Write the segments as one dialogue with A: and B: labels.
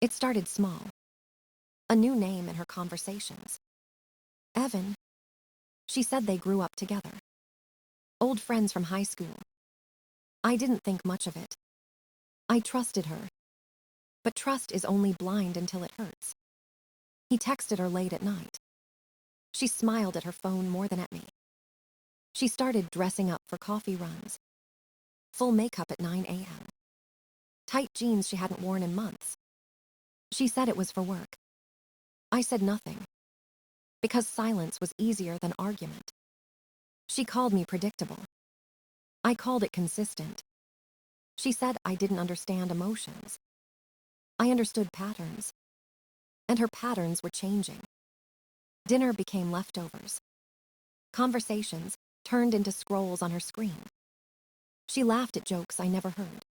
A: It started small. A new name in her conversations. Evan. She said they grew up together. Old friends from high school. I didn't think much of it. I trusted her. But trust is only blind until it hurts. He texted her late at night. She smiled at her phone more than at me. She started dressing up for coffee runs. Full makeup at 9 a.m. Tight jeans she hadn't worn in months. She said it was for work. I said nothing. Because silence was easier than argument. She called me predictable. I called it consistent. She said I didn't understand emotions. I understood patterns. And her patterns were changing. Dinner became leftovers. Conversations turned into scrolls on her screen. She laughed at jokes I never heard.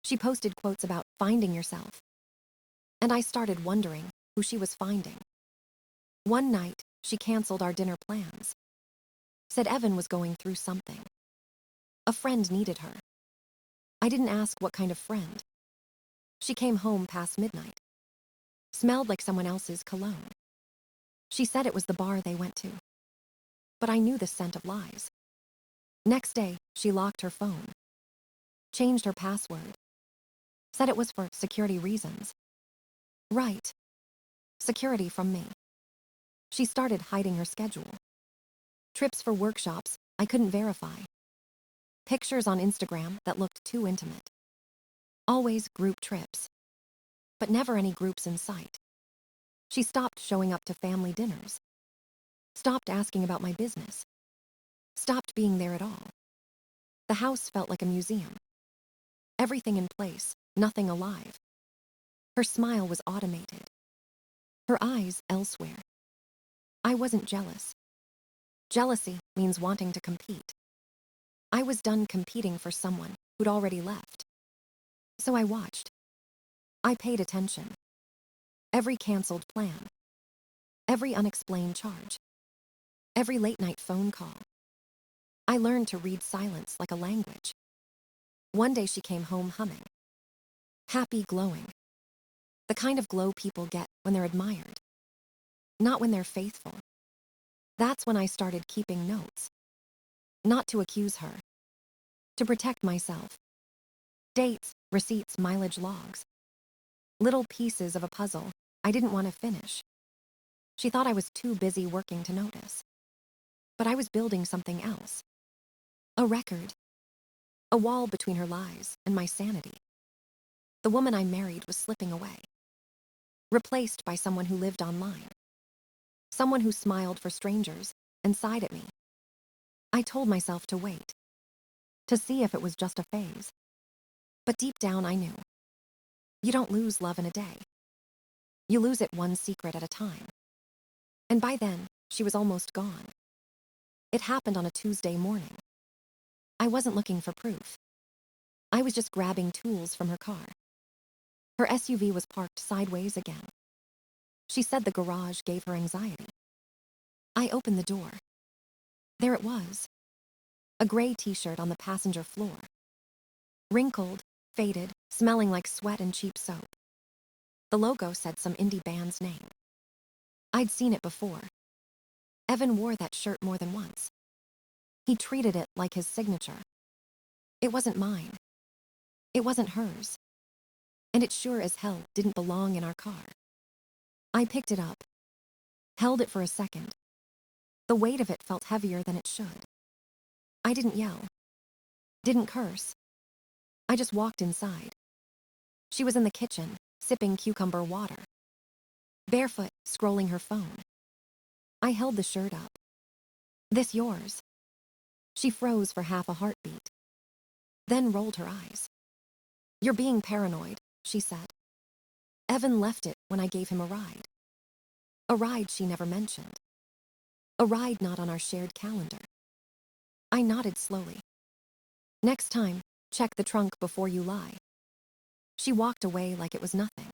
A: She posted quotes about finding yourself. And I started wondering who she was finding. One night, she canceled our dinner plans. Said Evan was going through something. A friend needed her. I didn't ask what kind of friend. She came home past midnight. Smelled like someone else's cologne. She said it was the bar they went to. But I knew the scent of lies. Next day, she locked her phone. Changed her password. Said it was for security reasons. Right. Security from me. She started hiding her schedule. Trips for workshops I couldn't verify. Pictures on Instagram that looked too intimate. Always group trips. But never any groups in sight. She stopped showing up to family dinners. Stopped asking about my business. Stopped being there at all. The house felt like a museum. Everything in place, nothing alive. Her smile was automated. Her eyes elsewhere. I wasn't jealous. Jealousy means wanting to compete. I was done competing for someone who'd already left. So I watched. I paid attention. Every canceled plan. Every unexplained charge. Every late-night phone call. I learned to read silence like a language. One day she came home humming. Happy, glowing. The kind of glow people get when they're admired. Not when they're faithful. That's when I started keeping notes. Not to accuse her. To protect myself. Dates, receipts, mileage logs. Little pieces of a puzzle I didn't want to finish. She thought I was too busy working to notice. But I was building something else. A record. A wall between her lies and my sanity. The woman I married was slipping away. Replaced by someone who lived online. Someone who smiled for strangers and sighed at me. I told myself to wait. To see if it was just a phase. But deep down I knew. You don't lose love in a day. You lose it one secret at a time. And by then, she was almost gone. It happened on a Tuesday morning. I wasn't looking for proof. I was just grabbing tools from her car. Her SUV was parked sideways again. She said the garage gave her anxiety. I opened the door. There it was. A gray t-shirt on the passenger floor. Wrinkled, faded, smelling like sweat and cheap soap. The logo said some indie band's name. I'd seen it before. Evan wore that shirt more than once. He treated it like his signature. It wasn't mine. It wasn't hers. And it sure as hell didn't belong in our car. I picked it up. Held it for a second. The weight of it felt heavier than it should. I didn't yell. Didn't curse. I just walked inside. She was in the kitchen, sipping cucumber water. Barefoot, scrolling her phone. I held the shirt up. This yours? She froze for half a heartbeat. Then rolled her eyes. You're being paranoid, she said. Evan left it when I gave him a ride. A ride she never mentioned. A ride not on our shared calendar. I nodded slowly. Next time, check the trunk before you lie. She walked away like it was nothing.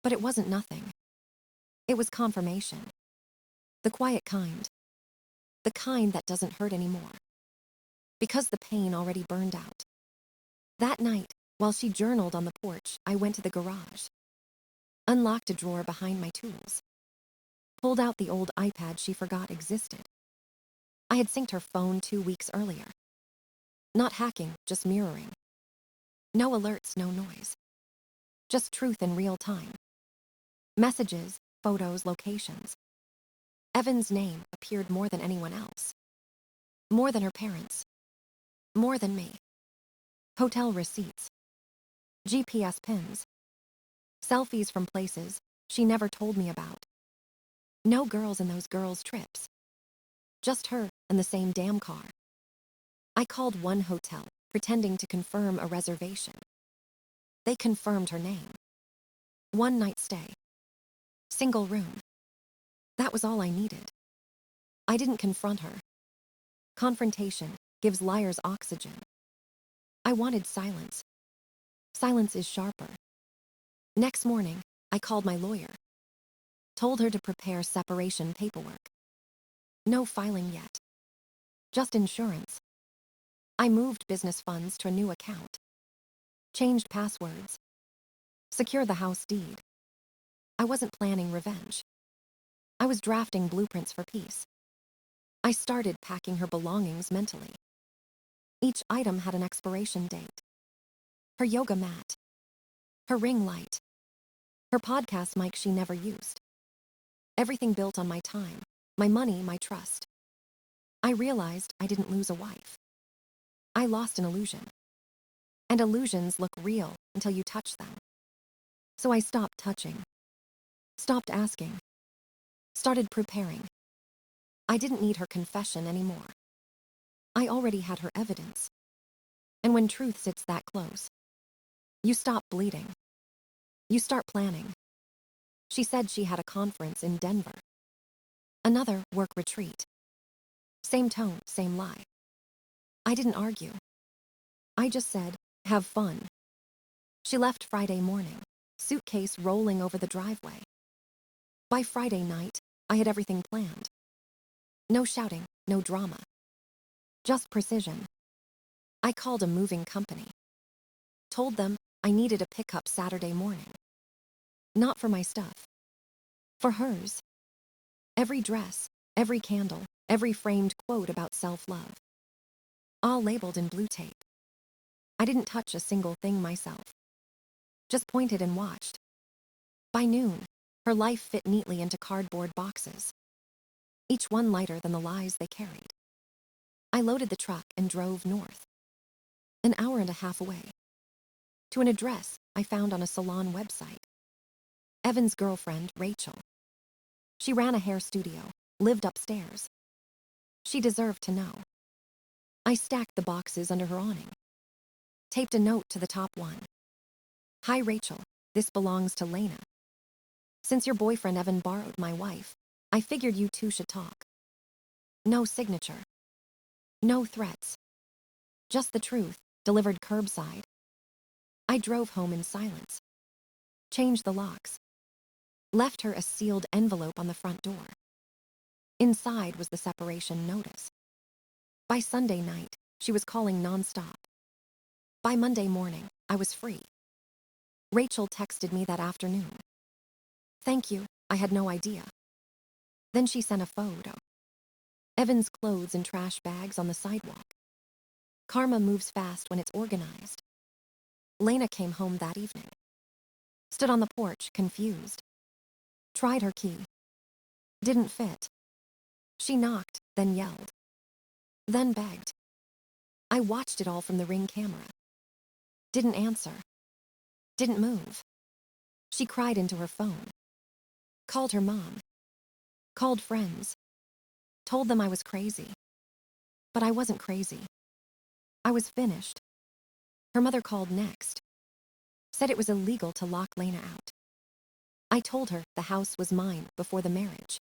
A: But it wasn't nothing. It was confirmation. The quiet kind. The kind that doesn't hurt anymore. Because the pain already burned out. That night, while she journaled on the porch, I went to the garage. unlocked a drawer behind my tools, pulled out the old iPad she forgot existed. I had synced her phone 2 weeks earlier. Not hacking, just mirroring. No alerts, no noise. Just truth in real time. Messages, photos, locations. Evan's name appeared more than anyone else. More than her parents. More than me. Hotel receipts. GPS pins. Selfies from places she never told me about. No girls in those girls' trips. Just her and the same damn car. I called one hotel, pretending to confirm a reservation. They confirmed her name. 1 night stay. Single room. That was all I needed. I didn't confront her. Confrontation gives liars oxygen. I wanted silence. Silence is sharper. Next morning, I called my lawyer. Told her to prepare separation paperwork. No filing yet. Just insurance. I moved business funds to a new account. Changed passwords. Secured the house deed. I wasn't planning revenge. I was drafting blueprints for peace. I started packing her belongings mentally. Each item had an expiration date. Her yoga mat. Her ring light. Her podcast mic she never used. Everything built on my time, my money, my trust. I realized I didn't lose a wife. I lost an illusion. And illusions look real until you touch them. So I stopped touching. Stopped asking. Started preparing. I didn't need her confession anymore. I already had her evidence. And when truth sits that close, you stop bleeding. You start planning. She said she had a conference in Denver. Another work retreat. Same tone, same lie. I didn't argue. I just said, have fun. She left Friday morning, suitcase rolling over the driveway. By Friday night, I had everything planned. No shouting, no drama. Just precision. I called a moving company. Told them I needed a pickup Saturday morning. Not for my stuff. For hers. Every dress, every candle, every framed quote about self-love. All labeled in blue tape. I didn't touch a single thing myself. Just pointed and watched. By noon, her life fit neatly into cardboard boxes. Each one lighter than the lies they carried. I loaded the truck and drove north. An hour and a half away. To an address I found on a salon website. Evan's girlfriend, Rachel. She ran a hair studio, lived upstairs. She deserved to know. I stacked the boxes under her awning. Taped a note to the top one. Hi Rachel, this belongs to Lena. Since your boyfriend Evan borrowed my wife, I figured you two should talk. No signature. No threats. Just the truth, delivered curbside. I drove home in silence. Changed the locks. Left her a sealed envelope on the front door. Inside was the separation notice. By Sunday night, she was calling nonstop. By Monday morning, I was free. Rachel texted me that afternoon. Thank you, I had no idea. Then she sent a photo. Evan's clothes in trash bags on the sidewalk. Karma moves fast when it's organized. Lena came home that evening. Stood on the porch, confused. Tried her key. Didn't fit. She knocked, then yelled. Then begged. I watched it all from the Ring camera. Didn't answer. Didn't move. She cried into her phone. Called her mom. Called friends. Told them I was crazy. But I wasn't crazy. I was finished. Her mother called next. Said it was illegal to lock Lena out. I told her the house was mine before the marriage.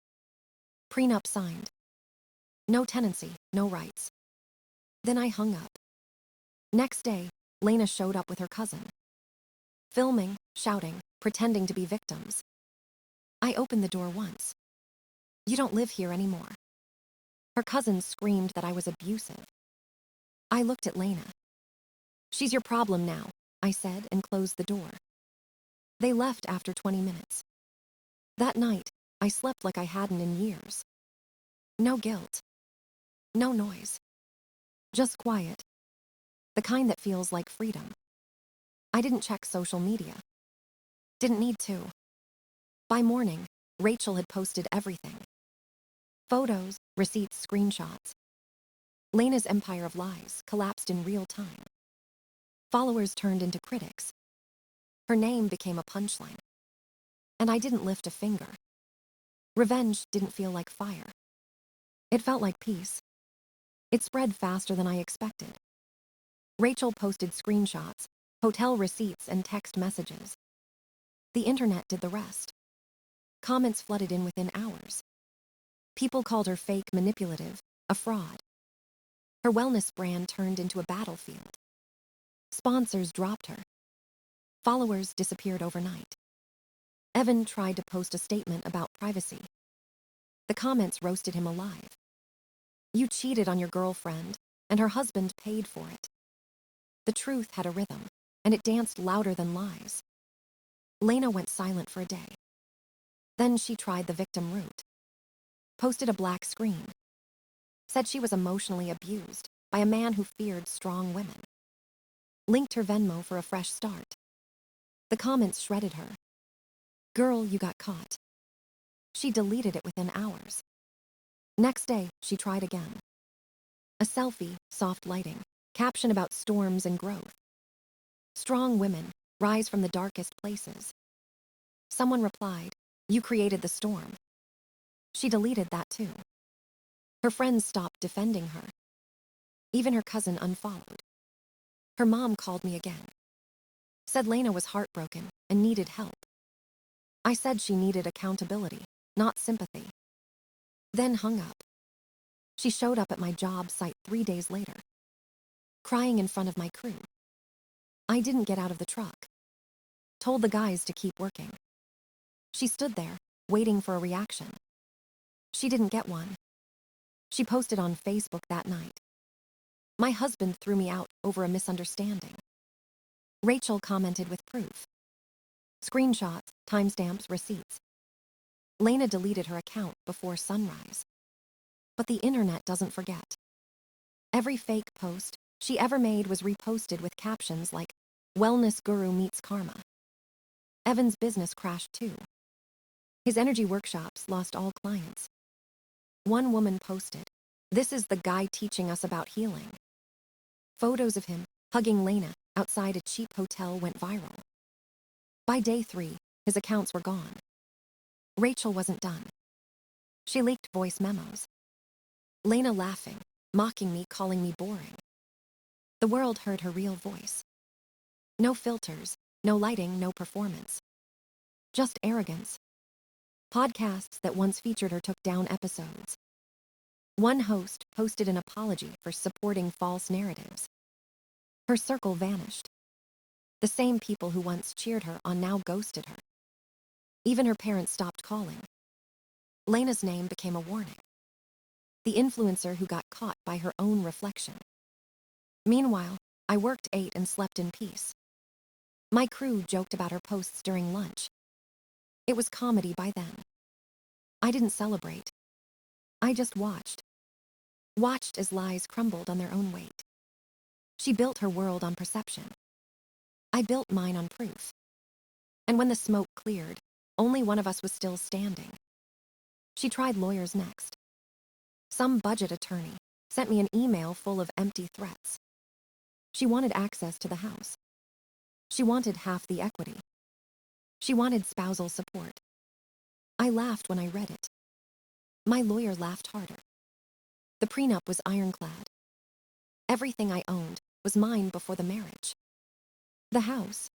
A: Prenup signed. No tenancy, no rights. Then I hung up. Next day, Lena showed up with her cousin. Filming, shouting, pretending to be victims. I opened the door once. You don't live here anymore. Her cousin screamed that I was abusive. I looked at Lena. She's your problem now, I said and closed the door. They left after 20 minutes. That night, I slept like I hadn't in years. No guilt. No noise. Just quiet. The kind that feels like freedom. I didn't check social media. Didn't need to. By morning, Rachel had posted everything. Photos, receipts, screenshots. Lena's empire of lies collapsed in real time. Followers turned into critics. Her name became a punchline. And I didn't lift a finger. Revenge didn't feel like fire. It felt like peace. It spread faster than I expected. Rachel posted screenshots, hotel receipts, and text messages. The internet did the rest. Comments flooded in within hours. People called her fake, manipulative, a fraud. Her wellness brand turned into a battlefield. Sponsors dropped her. Followers disappeared overnight. Evan tried to post a statement about privacy. The comments roasted him alive. You cheated on your girlfriend, and her husband paid for it. The truth had a rhythm, and it danced louder than lies. Lena went silent for a day. Then she tried the victim route. Posted a black screen. Said she was emotionally abused by a man who feared strong women. Linked her Venmo for a fresh start. The comments shredded her. Girl, you got caught. She deleted it within hours. Next day, she tried again. A selfie, soft lighting, caption about storms and growth. Strong women rise from the darkest places. Someone replied, you created the storm. She deleted that too. Her friends stopped defending her. Even her cousin unfollowed. Her mom called me again. Said Lena was heartbroken and needed help. I said she needed accountability, not sympathy. Then hung up. She showed up at my job site 3 days later, crying in front of my crew. I didn't get out of the truck. Told the guys to keep working. She stood there, waiting for a reaction. She didn't get one. She posted on Facebook that night. My husband threw me out over a misunderstanding. Rachel commented with proof. Screenshots, timestamps, receipts. Lena deleted her account before sunrise. But the internet doesn't forget. Every fake post she ever made was reposted with captions like, Wellness Guru meets karma. Evan's business crashed too. His energy workshops lost all clients. One woman posted, this is the guy teaching us about healing. Photos of him hugging Lena outside a cheap hotel went viral. By day 3, his accounts were gone. Rachel wasn't done. She leaked voice memos. Lena laughing, mocking me, calling me boring. The world heard her real voice. No filters, no lighting, no performance. Just arrogance. Podcasts that once featured her took down episodes. One host posted an apology for supporting false narratives. Her circle vanished. The same people who once cheered her on now ghosted her. Even her parents stopped calling. Lena's name became a warning. The influencer who got caught by her own reflection. Meanwhile, I worked 8 and slept in peace. My crew joked about her posts during lunch. It was comedy by then. I didn't celebrate. I just watched. Watched as lies crumbled on their own weight. She built her world on perception. I built mine on proof. And when the smoke cleared, only one of us was still standing. She tried lawyers next. Some budget attorney sent me an email full of empty threats. She wanted access to the house. She wanted half the equity. She wanted spousal support. I laughed when I read it. My lawyer laughed harder. The prenup was ironclad. Everything I owned was mine before the marriage. The house.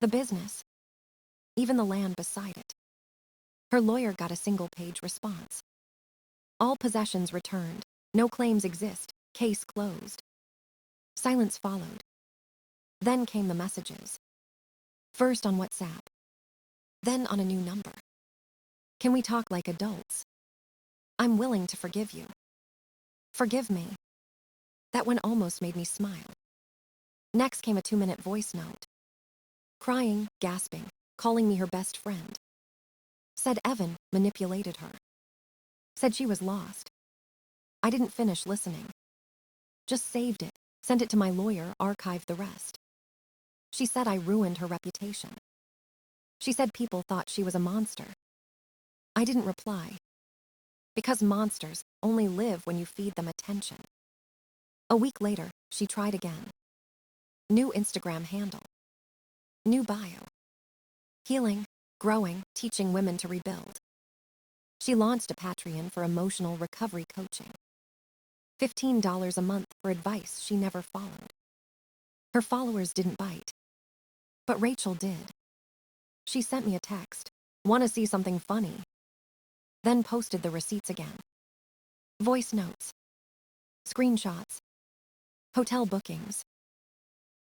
A: The business. Even the land beside it. Her lawyer got a single-page response. All possessions returned. No claims exist. Case closed. Silence followed. Then came the messages. First on WhatsApp. Then on a new number. Can we talk like adults? I'm willing to forgive you. Forgive me. That one almost made me smile. Next came a 2-minute voice note. Crying, gasping, calling me her best friend. Said Evan manipulated her. Said she was lost. I didn't finish listening. Just saved it, sent it to my lawyer, archived the rest. She said I ruined her reputation. She said people thought she was a monster. I didn't reply. Because monsters only live when you feed them attention. A week later, she tried again. New Instagram handle. New bio. Healing, growing, teaching women to rebuild. She launched a Patreon for emotional recovery coaching. $15 a month for advice she never followed. Her followers didn't bite. But Rachel did. She sent me a text. Want to see something funny? Then posted the receipts again. Voice notes. Screenshots. Hotel bookings.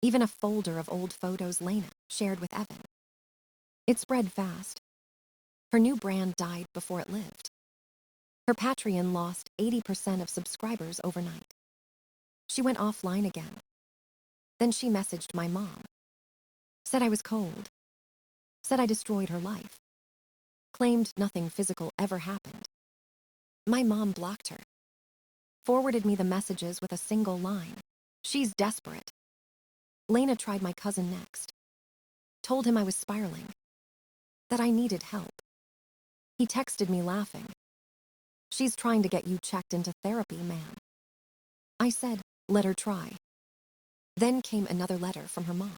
A: Even a folder of old photos Lena shared with Evan. It spread fast. Her new brand died before it lived. Her Patreon lost 80% of subscribers overnight. She went offline again. Then she messaged my mom. Said I was cold. Said I destroyed her life. Claimed nothing physical ever happened. My mom blocked her. Forwarded me the messages with a single line. She's desperate. Lena tried my cousin next. Told him I was spiraling. That I needed help. He texted me laughing. She's trying to get you checked into therapy, man. I said, let her try. Then came another letter from her mom.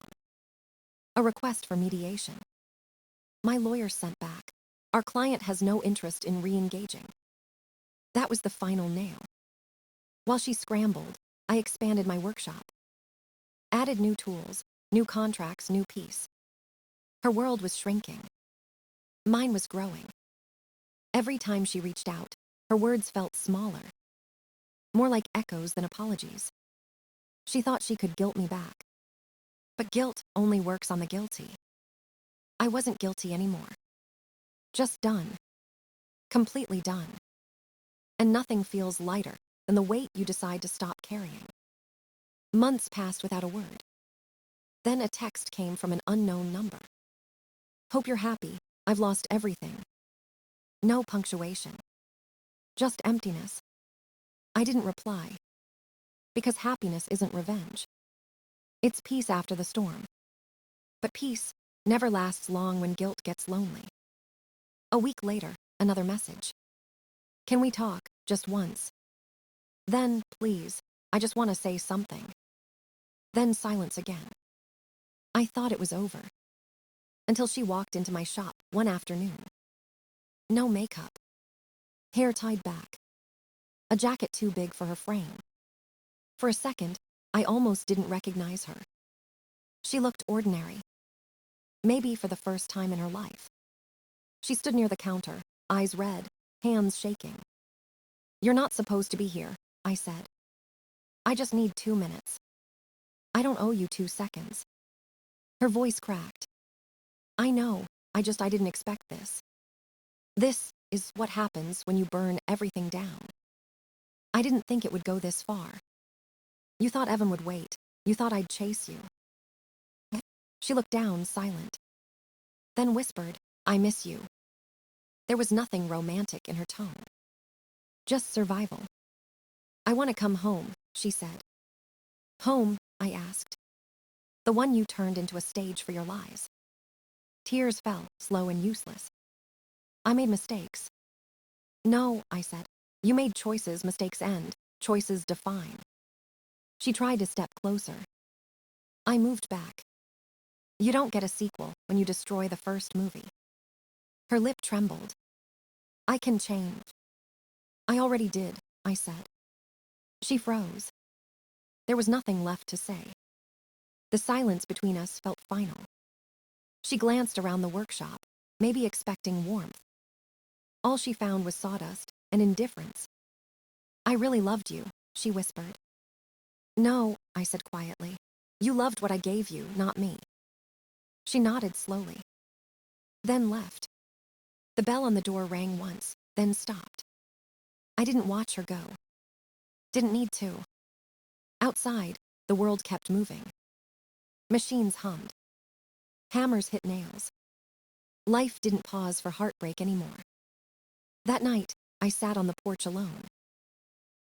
A: A request for mediation. My lawyer sent back. Our client has no interest in re-engaging. That was the final nail. While she scrambled, I expanded my workshop. Added new tools, new contracts, new peace. Her world was shrinking. Mine was growing. Every time she reached out, her words felt smaller. More like echoes than apologies. She thought she could guilt me back. But guilt only works on the guilty. I wasn't guilty anymore. Just done. Completely done. And nothing feels lighter than the weight you decide to stop carrying. Months passed without a word. Then a text came from an unknown number. Hope you're happy. I've lost everything. No punctuation. Just emptiness. I didn't reply. Because happiness isn't revenge. It's peace after the storm. But peace never lasts long when guilt gets lonely. A week later, another message. Can we talk, just once? Then, please, I just want to say something. Then silence again. I thought it was over. Until she walked into my shop one afternoon. No makeup. Hair tied back. A jacket too big for her frame. For a second, I almost didn't recognize her. She looked ordinary. Maybe for the first time in her life. She stood near the counter, eyes red, hands shaking. You're not supposed to be here, I said. I just need 2 minutes. I don't owe you 2 seconds. Her voice cracked. I know, I didn't expect this. This is what happens when you burn everything down. I didn't think it would go this far. You thought Evan would wait. You thought I'd chase you. She looked down, silent. Then whispered, I miss you. There was nothing romantic in her tone. Just survival. I want to come home, she said. Home, I asked. The one you turned into a stage for your lies. Tears fell, slow and useless. I made mistakes. No, I said. You made choices, mistakes end. Choices define. She tried to step closer. I moved back. You don't get a sequel when you destroy the first movie. Her lip trembled. I can change. I already did, I said. She froze. There was nothing left to say. The silence between us felt final. She glanced around the workshop, maybe expecting warmth. All she found was sawdust and indifference. I really loved you, she whispered. No, I said quietly. You loved what I gave you, not me. She nodded slowly. Then left. The bell on the door rang once, then stopped. I didn't watch her go. Didn't need to. Outside, the world kept moving. Machines hummed. Hammers hit nails. Life didn't pause for heartbreak anymore. That night, I sat on the porch alone.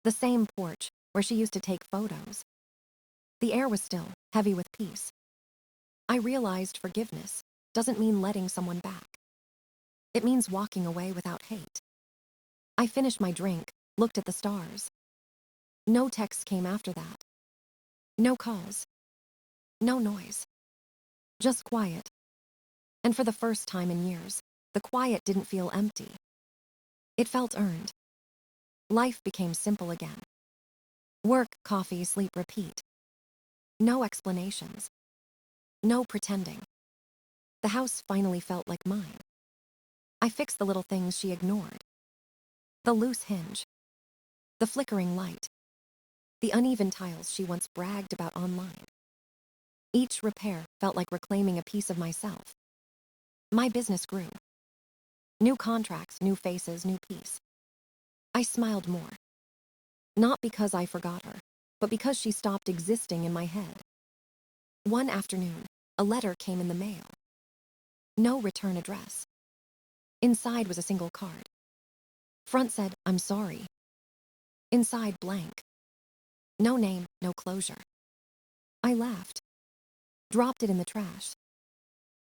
A: The same porch where she used to take photos. The air was still, heavy with peace. I realized forgiveness doesn't mean letting someone back. It means walking away without hate. I finished my drink, looked at the stars. No texts came after that. No calls. No noise. Just quiet. And for the first time in years, the quiet didn't feel empty. It felt earned. Life became simple again. Work, coffee, sleep, repeat. No explanations. No pretending. The house finally felt like mine. I fixed the little things she ignored. The loose hinge. The flickering light. The uneven tiles she once bragged about online. Each repair felt like reclaiming a piece of myself. My business grew. New contracts, new faces, new peace. I smiled more. Not because I forgot her, but because she stopped existing in my head. One afternoon, a letter came in the mail. No return address. Inside was a single card. Front said, "I'm sorry." Inside, blank. No name, no closure. I laughed. Dropped it in the trash.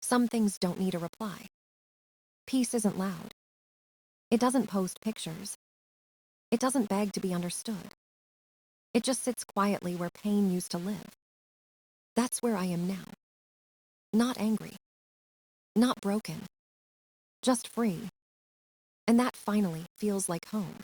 A: Some things don't need a reply. Peace isn't loud. It doesn't post pictures. It doesn't beg to be understood. It just sits quietly where pain used to live. That's where I am now. Not angry. Not broken. Just free. And that finally feels like home.